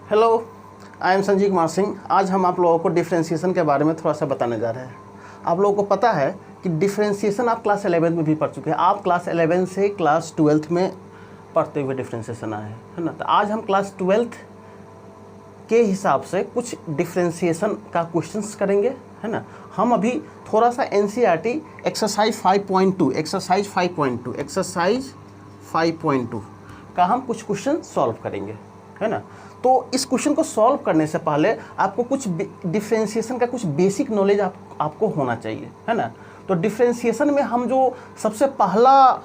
Hello, I am Sanjeev Kumar Singh. आज हम आप लोगों को डिफ्रेंशिएशन के बारे में थोड़ा सा बताने जा रहे हैं। आप लोगों को पता है कि डिफ्रेंशिएशन आप क्लास 11 में भी पढ़ चुके हैं। आप क्लास 11 से क्लास 12 में पढ़ते हुए डिफ्रेंशिएशन आए हैं, है ना। तो आज हम क्लास 12 के हिसाब से कुछ डिफ्रेंशिएशन का क्वेश्चंस करेंगे, है ना। हम अभी थोड़ा सा एनसीईआरटी एक्सरसाइज 5.2 का हम कुछ क्वेश्चन सॉल्व करेंगे, है ना। तो इस क्वेश्चन को सॉल्व करने से पहले आपको कुछ डिफ्रेंशिएशन का कुछ बेसिक नॉलेज आपको होना चाहिए, है ना। तो डिफ्रेंशिएशन में हम जो सबसे पहला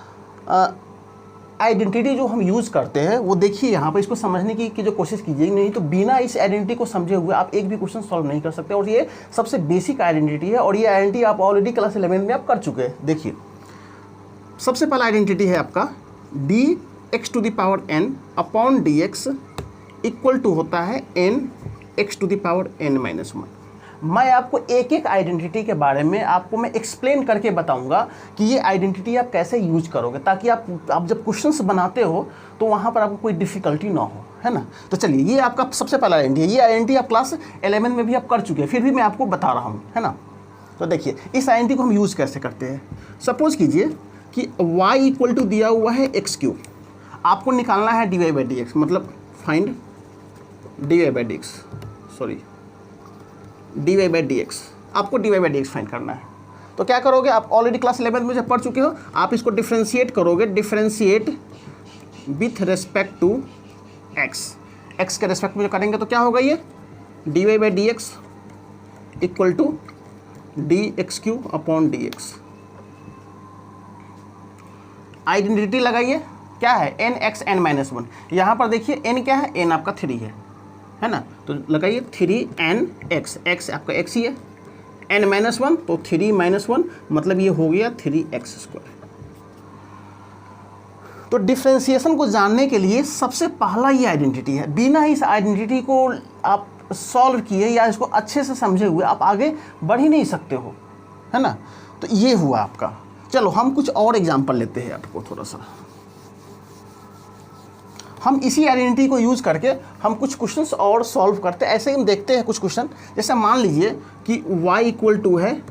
आइडेंटिटी जो हम यूज़ करते हैं वो देखिए यहाँ पर, इसको समझने की जो कोशिश कीजिए, नहीं तो बिना इस आइडेंटिटी को समझे हुए आप एक भी क्वेश्चन सॉल्व नहीं कर सकते। और ये सबसे बेसिक आइडेंटिटी है और ये आइडेंटिटी आप ऑलरेडी क्लास 11 में आप कर चुके हैं। देखिए, सबसे पहला आइडेंटिटी है आपका dx⁴n upon dx equal to होता है nx⁴n-1। मैं आपको एक एक आइडेंटिटी के बारे में आपको मैं एक्सप्लेन करके बताऊंगा कि ये आइडेंटिटी आप कैसे यूज करोगे, ताकि आप जब क्वेश्चंस बनाते हो तो वहाँ पर आपको कोई डिफ़िकल्टी ना हो, है ना। तो चलिए, ये आपका सबसे पहला आइडेंटिटी है। ये आइडेंटिटी आप क्लास 11 में भी आप कर चुके हैं, फिर भी मैं आपको बता रहा हूँ, है ना। तो देखिए, इस आइडेंटिटी को हम यूज़ कैसे करते हैं। सपोज कीजिए कि y इक्वल टू दिया हुआ है x3, आपको निकालना है dy/dx, मतलब फाइंड dy/dx, आपको dy/dx फाइंड करना है। तो क्या करोगे, आप ऑलरेडी क्लास 11 में जब पढ़ चुके हो, आप इसको डिफ्रेंशिएट करोगे। Differentiate with respect to x के रेस्पेक्ट में जो करेंगे तो क्या होगा, ये dy/dx equal to dx³ upon dx। Identity लगाइए, क्या है, nxn-1। यहाँ पर देखिए n क्या है, n आपका 3 है ना। तो लगाइए 3nx, x आपका x ही है, n-1 तो 3-1 मतलब ये हो गया 3x²। तो डिफ्रेंशिएशन को जानने के लिए सबसे पहला ये आइडेंटिटी है। बिना इस आइडेंटिटी को आप सॉल्व किए या इसको अच्छे से समझे हुए आप आगे बढ़ ही नहीं सकते हो, है ना। तो ये हुआ आपका। चलो हम कुछ और एग्जाम्पल लेते हैं आपको थोड़ा सा। हम इसी आइडेंटिटी को यूज़ करके हम कुछ क्वेश्चंस और सॉल्व करते हैं। ऐसे ही हम देखते हैं कुछ क्वेश्चन। जैसे मान लीजिए कि y इक्वल टू है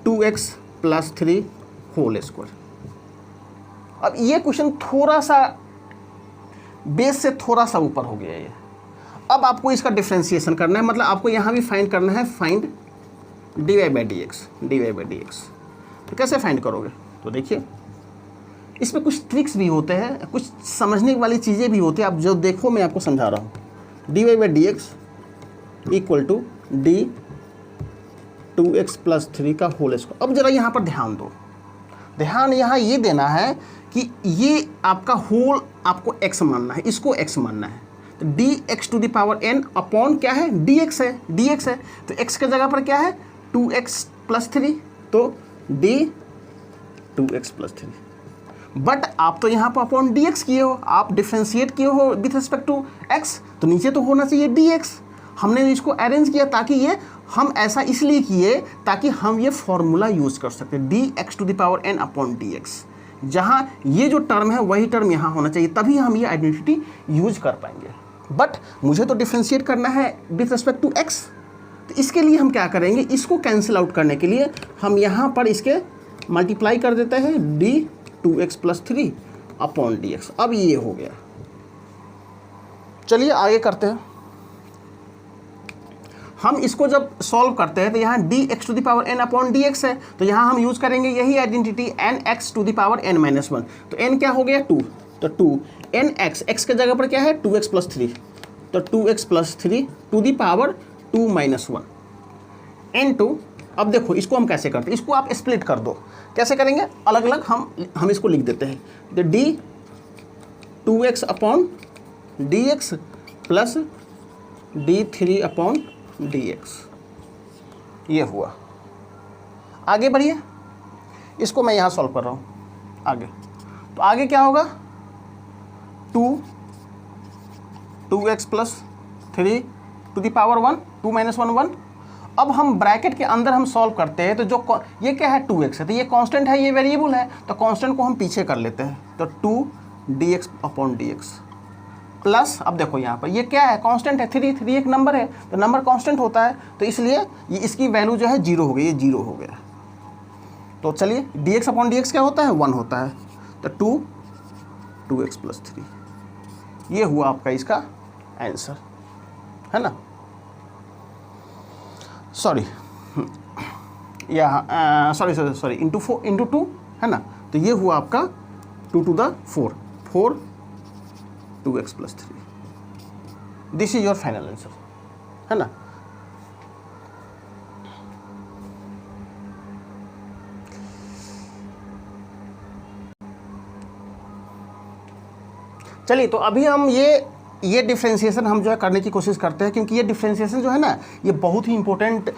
2x + 3 होल स्क्वायर। अब ये क्वेश्चन थोड़ा सा बेस से थोड़ा सा ऊपर हो गया ये। अब आपको इसका डिफ्रेंशिएशन करना है, मतलब आपको यहाँ भी फाइंड करना है, फाइंड dy/dx। तो कैसे फाइंड करोगे, तो देखिए इसमें कुछ ट्रिक्स भी होते हैं, कुछ समझने वाली चीज़ें भी होती हैं। आप जो देखो, मैं आपको समझा रहा हूँ। dy/dx इक्वल टू d2x + 3 का होल स्क्वायर। अब जरा यहाँ पर ध्यान दो, ध्यान यहाँ ये देना है कि ये आपका होल आपको x मानना है, इसको x मानना है। तो dx⁴n अपॉन क्या है, dx है, dx है। तो x के जगह पर क्या है, 2x + 3, तो d2x + 3। बट आप तो यहाँ पर अपॉन dx किए हो, आप डिफ्रेंशिएट किए हो विथ रिस्पेक्ट टू x, तो नीचे तो होना चाहिए dx। हमने इसको अरेंज किया ताकि ये, हम ऐसा इसलिए किए ताकि हम ये फॉर्मूला यूज़ कर सकते हैं, dx⁴n अपॉन dx। जहाँ ये जो टर्म है वही टर्म यहाँ होना चाहिए, तभी हम ये आइडेंटिटी यूज कर पाएंगे। बट मुझे तो डिफ्रेंशिएट करना है विथ रिस्पेक्ट टू x, तो इसके लिए हम क्या करेंगे, इसको कैंसिल आउट करने के लिए हम यहाँ पर इसके मल्टीप्लाई कर देते हैं, d2x + 3 अपॉन dx। अब ये हो गया। चलिए आगे करते हैं। हम इसको जब सॉल्व करते हैं तो यहाँ dx⁴n अपॉन dx है, तो यहाँ हम यूज़ करेंगे यही आइडेंटिटी nx⁴n-1। तो n क्या हो गया, 2, तो 2 nx, x के जगह पर क्या है, 2x + 3, तो 2x + 3 to the power 2-1 n2। अब देखो इसको हम कैसे करते हैं, इसको आप स्प्लिट कर दो। कैसे करेंगे, अलग अलग हम इसको लिख देते हैं। तो d2x upon dx plus d3 upon dx, ये हुआ। आगे बढ़िए, इसको मैं यहाँ सॉल्व कर रहा हूँ आगे। तो आगे क्या होगा, 2x + 3 टू दी पावर 1, 2-1 1। अब हम ब्रैकेट के अंदर हम सॉल्व करते हैं, तो जो ये क्या है, 2x है, तो ये कांस्टेंट है, ये वेरिएबल है, तो कांस्टेंट को हम पीछे कर लेते हैं। तो 2 dx अपॉन dx। प्लस, अब देखो यहाँ पर ये क्या है, कांस्टेंट है, 3 एक नंबर है, तो नंबर कांस्टेंट होता है, तो इसलिए ये इसकी वैल्यू जो है 0 हो गई, ये 0 हो गया। तो चलिए dx अपॉन dx क्या होता है, 1 होता है, तो 2x प्लस 3, ये हुआ आपका इसका आंसर, है ना। सॉरी यहाँ सॉरी इंटू 2 है ना, तो ये हुआ आपका 2 to the 4 2x plus 3, this is your final answer, है ना। चलिए तो अभी हम ये डिफ्रेंशिएशन हम जो है करने की कोशिश करते हैं, क्योंकि ये डिफ्रेंशिएशन जो है ना ये बहुत ही इंपॉर्टेंट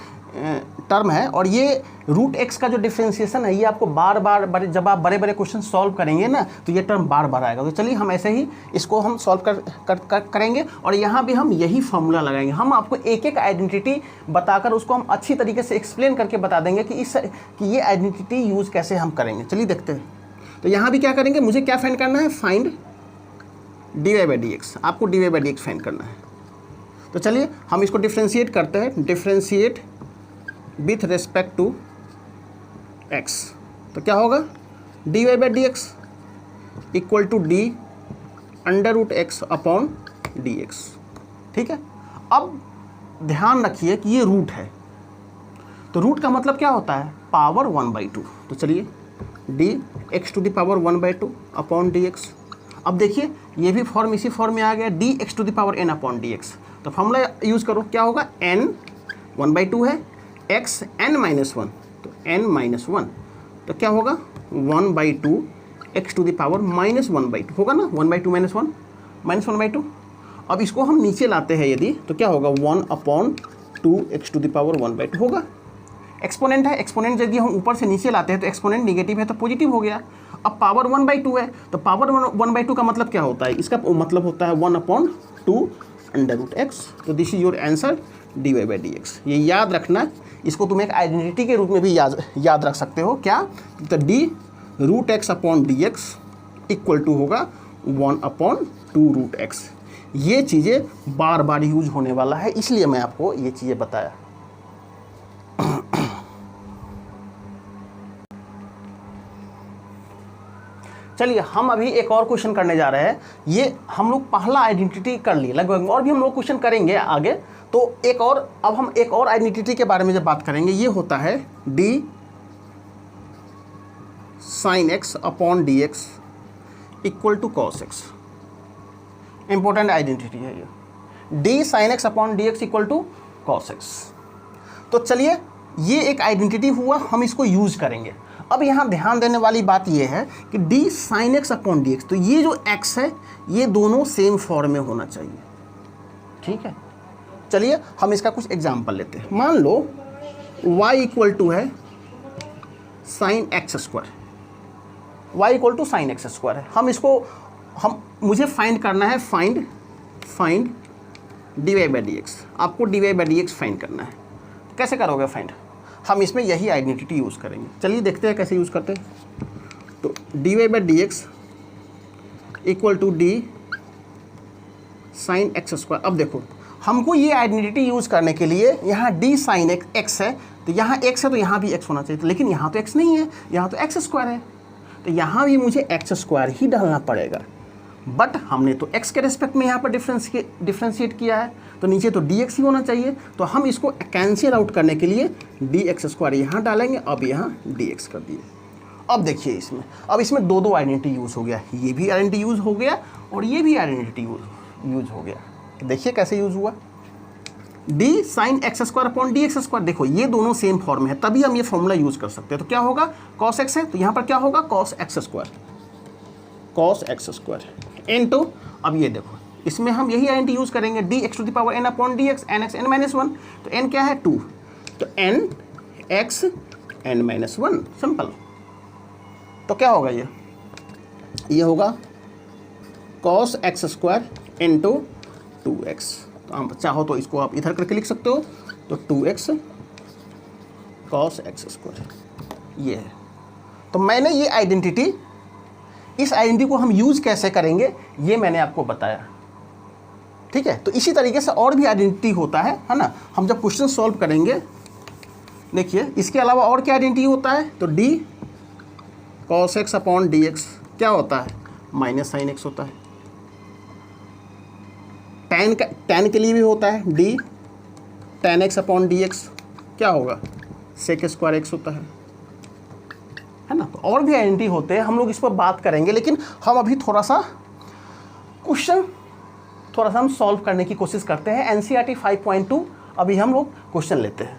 टर्म है, और ये रूट एक्स का जो डिफ्रेंशिएशन है ये आपको बार बार जब आप बड़े बड़े क्वेश्चन सॉल्व करेंगे ना तो ये टर्म बार बार आएगा। तो चलिए हम ऐसे ही इसको हम सॉल्व करेंगे, और यहाँ भी हम यही फॉर्मूला लगाएंगे। हम आपको एक एक आइडेंटिटी बताकर उसको हम अच्छी तरीके से एक्सप्लेन करके बता देंगे कि ये आइडेंटिटी यूज़ कैसे हम करेंगे। चलिए देखते हैं। तो यहाँ भी क्या करेंगे, मुझे क्या फाइंड करना है, फाइंड dy/dx, आपको dy/dx फाइंड करना है। तो चलिए हम इसको डिफ्रेंशिएट करते हैं, differentiate with respect to x, तो क्या होगा, dy/dx equal to d √x upon dx, ठीक है। अब ध्यान रखिए कि ये रूट है, तो रूट का मतलब क्या होता है, पावर 1/2। तो चलिए dx⁻² 1/2 अपॉन dx। अब देखिए ये भी फॉर्म इसी फॉर्म में आ गया, dx⁻n अपॉन dx। तो फॉर्मूला यूज़ करो, क्या होगा, n 1/2 है, x n-1, तो n-1, तो क्या होगा 1/2 x⁻−1/2 होगा ना, 1/2 -1 -1/2। अब इसको हम नीचे लाते हैं यदि, तो क्या होगा 1/2 x⁻1/2 होगा। एक्सपोनेंट है, एक्सपोनेंट यदि हम ऊपर से नीचे लाते हैं तो एक्सपोनेंट निगेटिव है तो पॉजिटिव हो गया। अब पावर 1/2 है, तो पावर 1/2 का मतलब क्या होता है, इसका मतलब होता है 1/2 √x। तो this is your answer dy/dx। ये याद रखना, इसको तुम एक आइडेंटिटी के रूप में भी याद रख सकते हो। क्या, तो d√x upon dx equal to होगा 1/2 √x। ये चीज़ें बार बार यूज होने वाला है, इसलिए मैं आपको ये चीज़ें बताया। चलिए हम अभी एक और क्वेश्चन करने जा रहे हैं। ये हम लोग पहला आइडेंटिटी कर लिए लगभग, और भी हम लोग क्वेश्चन करेंगे आगे। तो अब हम एक और आइडेंटिटी के बारे में जब बात करेंगे, ये होता है d sin x upon dx equal to cos x। Important identity है ये, d sin x upon dx equal to cos x। तो चलिए ये एक आइडेंटिटी हुआ, हम इसको यूज करेंगे। अब यहाँ ध्यान देने वाली बात ये है कि d sin x upon dx, तो ये जो x है ये दोनों सेम फॉर्म में होना चाहिए, ठीक है। चलिए हम इसका कुछ एग्जाम्पल लेते हैं। मान लो y इक्वल टू है sin x², y equal to sin x² है। हम इसको मुझे फाइंड करना है, फाइंड dy/dx। आपको dy/dx फाइंड करना है। कैसे करोगे फाइंड, हम इसमें यही आइडेंटिटी यूज़ करेंगे। चलिए देखते हैं कैसे यूज़ करते हैं। तो dy/dx equal to d sin x²। अब देखो हमको ये आइडेंटिटी यूज़ करने के लिए यहाँ d sin x है, तो यहाँ x है तो यहाँ भी x होना चाहिए, लेकिन यहाँ तो x नहीं है, यहाँ तो x² है, तो यहाँ भी मुझे x² ही डालना पड़ेगा। बट हमने तो x के रेस्पेक्ट में यहाँ पर डिफ्रेंशिएट किया है, तो नीचे तो dx ही होना चाहिए। तो हम इसको कैंसिल आउट करने के लिए dx² यहाँ डालेंगे, अब यहाँ dx कर दिए। अब देखिए इसमें दो आइडेंटिटी यूज़ हो गया, ये भी आइडेंटिटी यूज़ हो गया और ये भी आइडेंटिटी यूज़ हो गया। देखिए कैसे यूज़ हुआ, d sin x² upon dx²। देखो ये दोनों सेम फॉर्म में है, तभी हम ये फॉर्मूला यूज़ कर सकते हैं। तो क्या होगा, cos x है तो यहाँ पर क्या होगा, cos x² इनटू, अब ये देखो इसमें हम यही आइडेंटिटी यूज़ करेंगे, dx⁻n upon dx, nx n-1, तो n क्या है 2, तो nx n-1 सिंपल। तो क्या होगा ये होगा cos x² इंटू 2x। तो हम चाहो तो इसको आप इधर करके लिख सकते हो, तो 2x cos x², ये है। तो मैंने ये आइडेंटिटी, इस आइडेंटिटी को हम यूज़ कैसे करेंगे ये मैंने आपको बताया। ठीक है। तो इसी तरीके से और भी आइडेंटिटी होता है ना। हम जब क्वेश्चन सॉल्व करेंगे, देखिए इसके अलावा और क्या आइडेंटिटी होता है, तो D cos x upon d x क्या होता है, माइनस साइन एक्स होता है। टैन के लिए भी होता है, D tan x upon d x क्या होगा, सेक स्क्वायर एक्स होता है ना। तो और भी आइडेंटिटी होते हैं, हम लोग इस पर बात करेंगे, लेकिन हम अभी थोड़ा सा हम सॉल्व करने की कोशिश करते हैं। एनसीईआरटी 5.2 अभी हम लोग क्वेश्चन लेते हैं।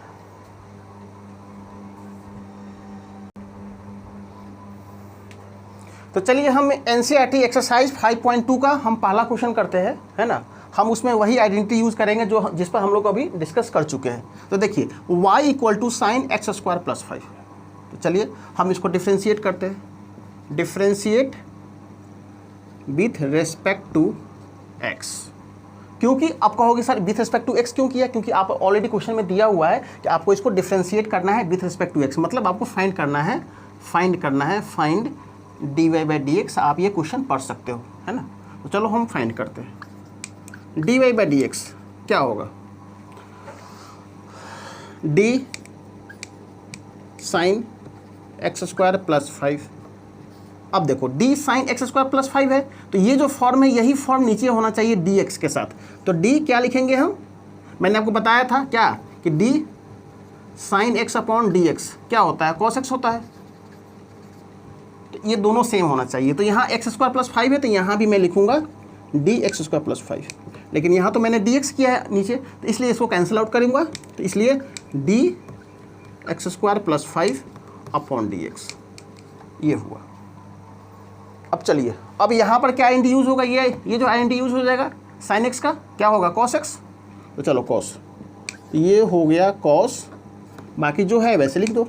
तो चलिए हम एनसीईआरटी एक्सरसाइज 5.2 का हम पहला क्वेश्चन करते हैं, है ना। हम उसमें वही आइडेंटिटी यूज करेंगे जिस पर हम लोग अभी डिस्कस कर चुके हैं। तो देखिए y equal to sine x square plus 5। तो चलिए हम इसको डिफ्रेंशिएट करते हैं, differentiate with respect to x। क्योंकि आप कहोगे sir with respect to x क्यों किया, क्योंकि आप ऑलरेडी क्वेश्चन में दिया हुआ है कि आपको इसको डिफ्रेंशिएट करना है विथ रिस्पेक्ट टू x, मतलब आपको फाइंड करना है find dy by d x. आप ये क्वेश्चन पढ़ सकते हो, है ना। तो चलो हम फाइंड करते हैं, dy बाई डी एक्स क्या होगा, d sign x square plus 5। अब देखो d sign x square plus 5 है, तो ये जो फॉर्म है यही फॉर्म नीचे होना चाहिए dx के साथ। तो d क्या लिखेंगे हम, मैंने आपको बताया था क्या कि d sine x upon d x क्या होता है, कॉस एक्स होता है। तो ये दोनों सेम होना चाहिए। तो यहाँ एक्स स्क्वायर प्लस 5 है, तो यहाँ भी मैं लिखूंगा डी एक्स स्क्वायर प्लस 5, लेकिन यहाँ तो मैंने dx किया है नीचे, तो इसलिए इसको कैंसिल आउट करूँगा। तो इसलिए D x square plus 5 upon d x ये हुआ। अब चलिए, अब यहाँ पर क्या आइडेंटिटी यूज़ होगा, ये जो आइडेंटिटी यूज़ हो जाएगा साइन एक्स का क्या होगा, कॉस एक्स। तो चलो कॉस, ये हो गया कॉस, बाकी जो है वैसे लिख दो।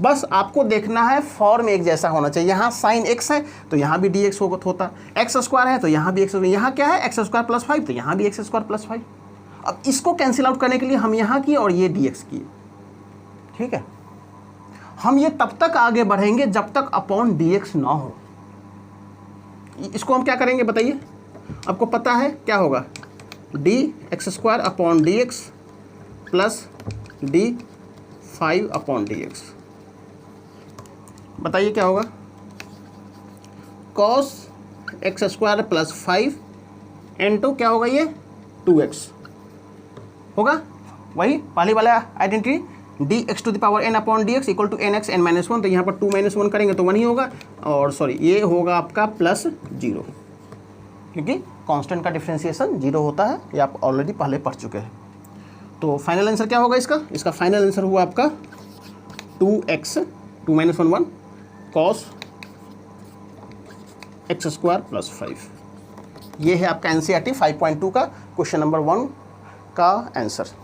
बस आपको देखना है फॉर्म एक जैसा होना चाहिए। यहाँ साइन एक्स है तो यहाँ भी डी एक्स होता, एक्स स्क्वायर है तो यहाँ भी एक्स, यहाँ क्या है एक्स स्क्वायर प्लस 5 तो यहाँ भी एक्स स्क्वायर प्लस 5। अब इसको कैंसिल आउट करने के लिए हम यहाँ किए और ये डी एक्स किए, ठीक है। हम ये तब तक आगे बढ़ेंगे जब तक अपॉन डी एक्स ना हो। इसको हम क्या करेंगे बताइए, आपको पता है क्या होगा, d x square upon d x plus d 5 upon d x. बताइए क्या होगा, cos x square plus 5 into क्या होगा, ये 2x होगा। वही पहली वाला identity d x to the power n upon d x equal to n x n minus 1। तो यहाँ पर 2 - 1 करेंगे तो 1 ही होगा, और सॉरी ये होगा आपका प्लस 0, क्योंकि कांस्टेंट का डिफ्रेंशिएशन 0 होता है, ये आप ऑलरेडी पहले पढ़ चुके हैं। तो फाइनल आंसर क्या होगा इसका फाइनल आंसर हुआ आपका 2x 2 - 1 1 cos x square plus 5। ये है आपका एनसीईआरटी 5.2 का क्वेश्चन नंबर 1 का आंसर।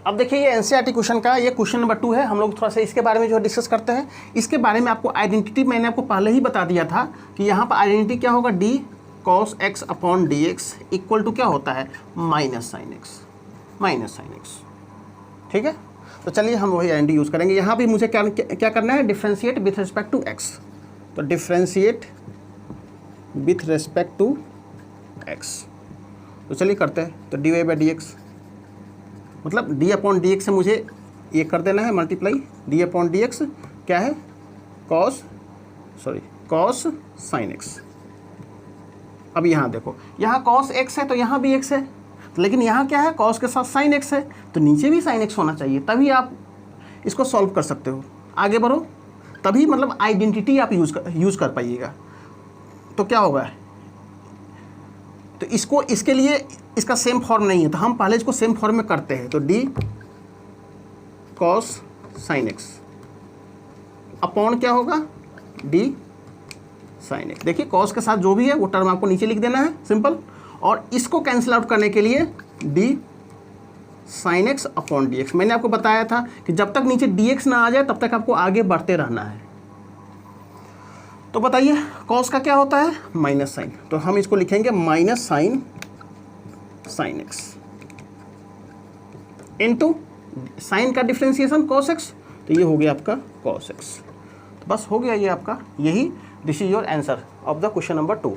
अब देखिए ये एनसीईआरटी क्वेश्चन का ये क्वेश्चन नंबर 2 है। हम लोग थोड़ा सा इसके बारे में जो डिस्कस करते हैं, इसके बारे में आपको आइडेंटिटी मैंने आपको पहले ही बता दिया था कि यहाँ पर आइडेंटिटी क्या होगा, d cos x upon d x equal to क्या होता है, माइनस साइन एक्स, ठीक है। तो चलिए हम वही आइडेंटिटी यूज़ करेंगे। यहाँ भी मुझे क्या करना है, differentiate with respect to x. तो differentiate with respect to x, तो चलिए करते हैं। तो d y by d x मतलब डी अपॉन डी एक्स से मुझे ये कर देना है multiply, d upon d x क्या है, कॉस साइन एक्स। अब यहाँ देखो, यहाँ कॉस एक्स है तो यहाँ भी एक्स है, लेकिन यहाँ क्या है, कॉस के साथ साइन एक्स है, तो नीचे भी साइन एक्स होना चाहिए, तभी आप इसको सॉल्व कर सकते हो। आगे बढ़ो, तभी मतलब आइडेंटिटी आप यूज़ कर पाइएगा। तो क्या होगा, तो इसको इसके लिए इसका सेम फॉर्म नहीं है, तो हम पहले इसको सेम फॉर्म में करते हैं। तो D cos sine x upon क्या होगा, डी साइन एक्स। देखिए कॉस के साथ जो भी है वो टर्म आपको नीचे लिख देना है, सिंपल। और इसको कैंसिल आउट करने के लिए D sine x upon d x. मैंने आपको बताया था कि जब तक नीचे डी एक्स ना आ जाए तब तक आपको आगे बढ़ते रहना है। तो बताइए कॉस का क्या होता है, माइनस साइन, तो हम इसको लिखेंगे minus sine x into sine का डिफ्रेंशिएशन कॉस एक्स, तो ये हो गया आपका कॉस एक्स। बस हो गया ये आपका, यही this is your answer of the question number 2।